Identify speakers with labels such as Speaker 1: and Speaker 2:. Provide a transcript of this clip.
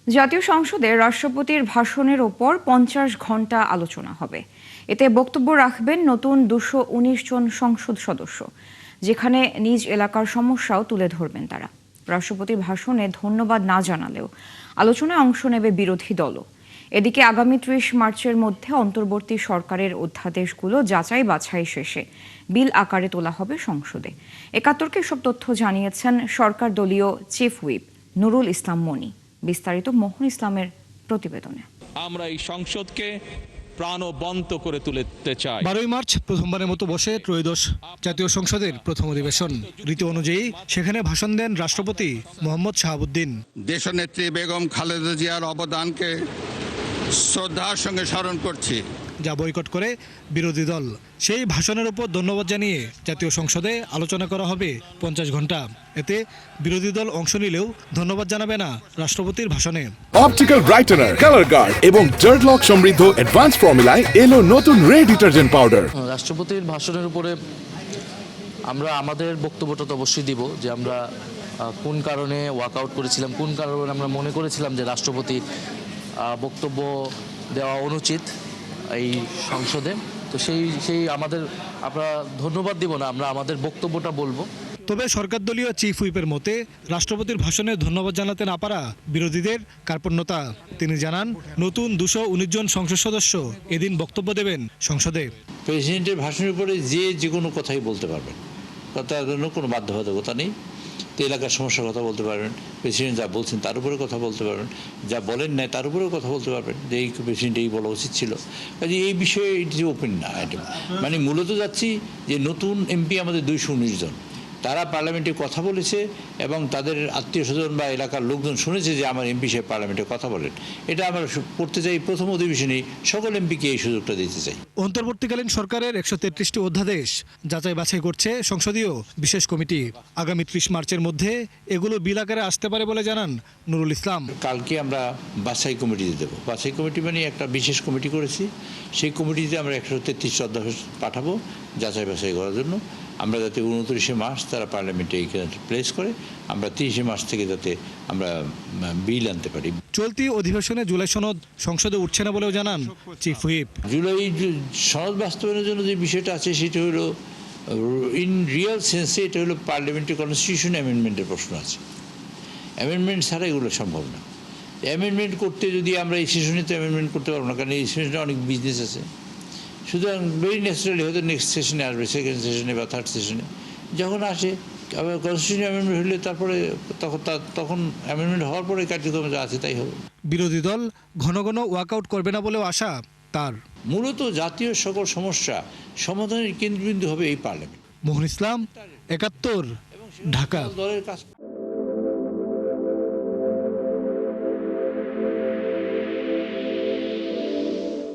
Speaker 1: জাতীয় সংসদে রাষ্ট্রপতির ভাষণের ওপর 50 ঘন্টা আলোচনা হবে। এতে বক্তব্য রাখবেন নতুন 219 জন সংসদ সদস্য, যেখানে নিজ এলাকার সমস্যাও তুলে ধরবেন তারা। রাষ্ট্রপতির ভাষণে ধন্যবাদ না জানালেও আলোচনায় অংশ নেবে বিরোধী দলও। এদিকে আগামী 30 মার্চের মধ্যে অন্তর্বর্তী সরকারের অধ্যাদেশগুলো যাচাই বাছাই শেষে বিল আকারে তোলা হবে সংসদে। একাত্তরকে এসব তথ্য জানিয়েছেন সরকার দলীয় চিফ হুইপ নুরুল ইসলাম মনি। বিস্তারিত মোহন ইসলামের প্রতিবেদনে।
Speaker 2: আমরা এই সংসদকে প্রাণবন্ত করে তুলতে চাই।
Speaker 3: 12 মার্চ প্রথমবারের মতো বসে ত্রয়োদশ জাতীয় সংসদের প্রথম অধিবেশন। রীতি অনুযায়ী সেখানে ভাষণ দেন রাষ্ট্রপতি মোহাম্মদ শাহাবুদ্দিন।
Speaker 4: দেশনেত্রী বেগম খালেদা জিয়ার অবদানকে শ্রদ্ধার সঙ্গে স্মরণ করছি,
Speaker 3: যা বয়কট করে বিরোধী দল। সেই ভাষণের উপর ধন্যবাদ জানিয়ে জাতীয় সংসদে আলোচনা করা হবে 50 ঘন্টা। এতে বিরোধী দল অংশ নিলেও ধন্যবাদ জানাবে না রাষ্ট্রপতির ভাষণে।
Speaker 5: অপটিক্যাল ব্রাইটেনার, কালার গার্ড এবং জার্ট লক সমৃদ্ধ অ্যাডভান্স ফর্মুলায় এলো নতুন রে ডিটারজেন্ট পাউডার।
Speaker 6: রাষ্ট্রপতির ভাষণের উপরে আমরা আমাদের বক্তব্যটা তো অবশ্যই দিব, যে আমরা কোন কারণে ওয়াকআউট করেছিলাম, কোন কারণে আমরা মনে করেছিলাম যে রাষ্ট্রপতি বক্তব্য দেওয়া অনুচিত এই সংসদে। তো সেই আমাদের আমরা ধন্যবাদ দিব না, আমরা আমাদের বক্তব্যটা বলবো।
Speaker 3: তবে সরকার দলীয় চিফ হুইপের মতে রাষ্ট্রপতির ভাষণে ধন্যবাদ জানাতে না পারা বিরোধীদের কার্পণ্যতা। তিনি জানান, নতুন 219 জন সংসদ সদস্য এদিন বক্তব্য দেবেন সংসদে।
Speaker 7: প্রেসিডেন্টের ভাষণের উপরে যে কোনো কথাই বলতে পারবেন, কথার জন্য কোনো বাধ্যবাধকতা নেই। তো এলাকার সমস্যার কথা বলতে পারবেন, প্রেসিডেন্ট যা বলছেন তার উপরে কথা বলতে পারবেন, যা বলেন নাই তার উপরেও কথা বলতে পারবেন, যে এই প্রেসিডেন্ট এই বলা উচিত ছিল। কাজে এই বিষয়ে এটি ওপেন না আইটেম। মানে মূলত যাচ্ছি যে নতুন এমপি আমাদের 219 জন, তারা পার্লামেন্টে কথা বলেছে এবং তাদের আত্মীয় স্বজন বা এলাকার লোকজন শুনেছে যে আমার এমপি সাহেব পার্লামেন্টে কথা বলেন। এটা আমরা করতে চাই, প্রথম অধিবেশনে সকল এমপিকে এই সুযোগটা দিতে চাই।
Speaker 3: অন্তর্বর্তীকালীন সরকারের 133টি অধ্যাদেশ যাচাই বাছাই করছে সংসদীয় বিশেষ কমিটি। আগামী 30 মার্চের মধ্যে এগুলো বিল আকারে আসতে পারে বলে জানান নুরুল ইসলাম।
Speaker 7: কালকে আমরা বাছাই কমিটিতে দেবো। বাছাই কমিটি মানে একটা বিশেষ কমিটি করেছি, সেই কমিটিতে আমরা 133 অধ্যাদেশ পাঠাবো যাচাই বাছাই করার জন্য। আমরা যাতে 29 মার্চ তারা পার্লামেন্টে এইখানে প্লেস করে আমরা 30 মার্চ থেকে যাতে আমরা বিল আনতে পারি।
Speaker 3: চলতি অধিবেশনে জুলাই সনদ সংসদে উঠছে না বলেও জানান চিফ হুইপ।
Speaker 7: জুলাই সনদ বাস্তবায়নের জন্য যে বিষয়টা আছে সেটা হলো ইন রিয়েল সেন্সে এটা হলো পার্লামেন্টারি কনস্টিটিউশন অ্যামেন্ডমেন্টের প্রশ্ন আছে। অ্যামেন্ডমেন্ট ছাড়া এগুলো সম্ভব না। অ্যামেন্ডমেন্ট করতে যদি আমরা এই সেশনে তো অ্যামেন্ডমেন্ট করতে পারবো না, কারণ এই সেশনে অনেক বিজনেস আছে। সুতরাং ভেরি ন্যাচারালি হয়তো নেক্সট সেশনে আসবে, সেকেন্ড সেশনে বা থার্ড সেশনে যখন আসে। আবার কনস্টিটিউশন অ্যামেন্ডমেন্ট হলে তারপরে তখন অ্যামেন্ডমেন্ট হওয়ার পরে কার্যক্রম যা আছে তাই হবে।
Speaker 3: বিরোধী দল ঘন ঘন ওয়াকআউট করবে না বলেও আশা তার।
Speaker 7: মূলত জাতীয় সকল সমস্যা সমাধানের কেন্দ্রবিন্দু হবে এই পার্লামেন্ট।
Speaker 3: মোহন ইসলাম, 71, ঢাকা।
Speaker 7: দলের কাজ